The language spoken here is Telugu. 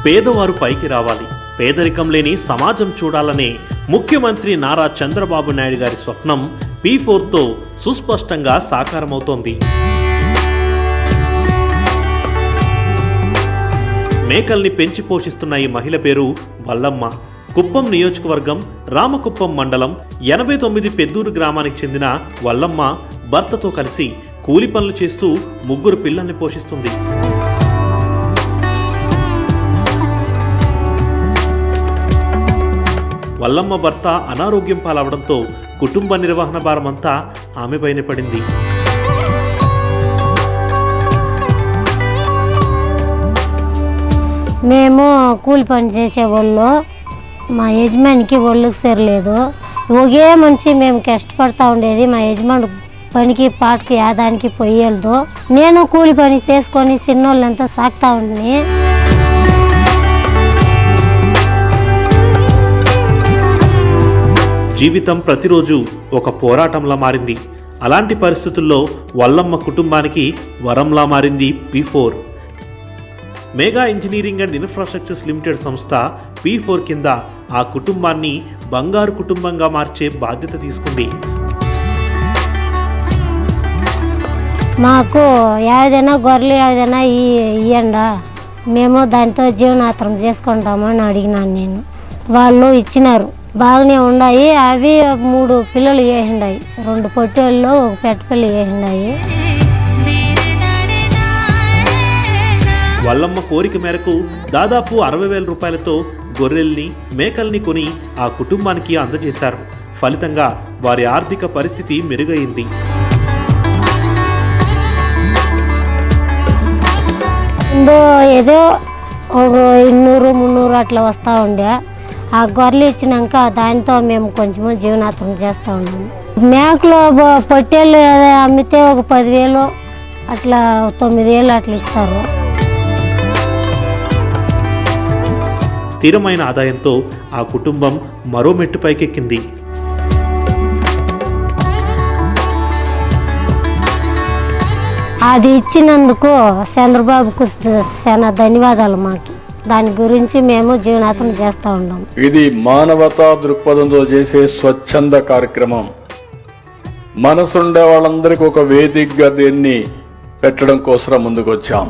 పేదవారు పైకి రావాలి, పేదరికం లేని సమాజం చూడాలనే ముఖ్యమంత్రి నారా చంద్రబాబు నాయుడు గారి స్వప్నం P4తో సుస్పష్టంగా సాకారమవుతోంది. మేకల్ని పెంచి పోషిస్తున్న ఈ మహిళ పేరు వల్లమ్మ. కుప్పం నియోజకవర్గం రామకుప్పం మండలం 89 పెద్దూరు గ్రామానికి చెందిన వల్లమ్మ భర్తతో కలిసి కూలి పనులు చేస్తూ 3 పిల్లల్ని పోషిస్తుంది. వల్లమ్మ భర్త అనారోగ్యం పాలవడంతో కుటుంబ నిర్వహణ భారమంతా ఆమెపైనే పడింది. మేము కూలి పని చేసేవాళ్ళు, మా యజమానికి ఒళ్ళుకు సరిలేదు. ఒకే మనిషి మేము కష్టపడతా ఉండేది. మా యజమాని పనికి పాటకి యాదానికి పోయేది. నేను కూలి పని చేసుకొని చిన్నోళ్ళంతా సాగుతూ ఉండి జీవితం ప్రతిరోజు ఒక పోరాటంలా మారింది. అలాంటి పరిస్థితుల్లో వల్లమ్మ కుటుంబానికి వరంలా మారింది P4. Mega engineering and infrastructures limited సంస్థ P4 కింద ఆ కుటుంబాన్ని బంగారు కుటుంబంగా మార్చే బాధ్యత తీసుకుంది. మాకు ఏదైనా గొర్రెలు ఏదైనా ఇవ్వండా, మేము దాంతో జీవనాధారం చేసుకుంటామని అడిగినాను నేను. వాళ్ళు ఇచ్చినారు, బాగానే ఉన్నాయి. అవి 3 పిల్లలు వేసిండాయి, 2 పొట్టేళ్ళు 1 పెట్టపిల్ల వేసిండాయి. వల్లమ్మ కోరిక మేరకు దాదాపు 60,000 రూపాయలతో గొర్రెల్ని మేకల్ని కొని ఆ కుటుంబానికి అందజేశారు. ఫలితంగా వారి ఆర్థిక పరిస్థితి మెరుగైంది. ఏదో 200-300 అట్లా వస్తూ ఉండే. ఆ గొర్రెలు ఇచ్చినాక దానితో మేము కొంచెము జీవనాధారం చేస్తూ ఉన్నాము. మేకలో పొట్టేళ్ళు అమ్మితే ఒక 10,000 అట్లా 9,000 అట్లా ఇస్తారు. స్థిరమైన ఆదాయంతో ఆ కుటుంబం మరో మెట్టు పైకెక్కింది. అది ఇచ్చినందుకు చంద్రబాబుకు చాలా ధన్యవాదాలు. మాకు దాని గురించి మేము జీవనాధారం చేస్తూ ఉన్నాం. ఇది మానవతా దృక్పథంతో చేసే స్వచ్ఛంద కార్యక్రమం. మనసుండే వాళ్ళందరికీ ఒక వేదికగా దీన్ని పెట్టడం కోసం ముందుకు వచ్చాం.